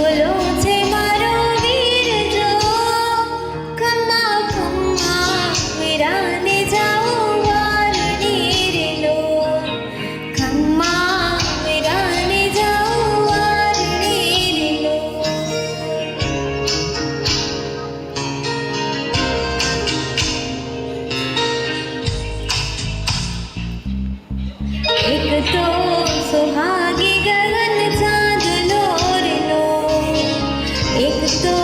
બોલો છે મારો વીર જો ખમ્મા ખમ્મા વીરાને જાઓ વારણી રે લો ખમ્મા વીરાને જાઓ વારણી રે લો એક તો સુહાગી ગગન ચાંદલો રે લો એક તો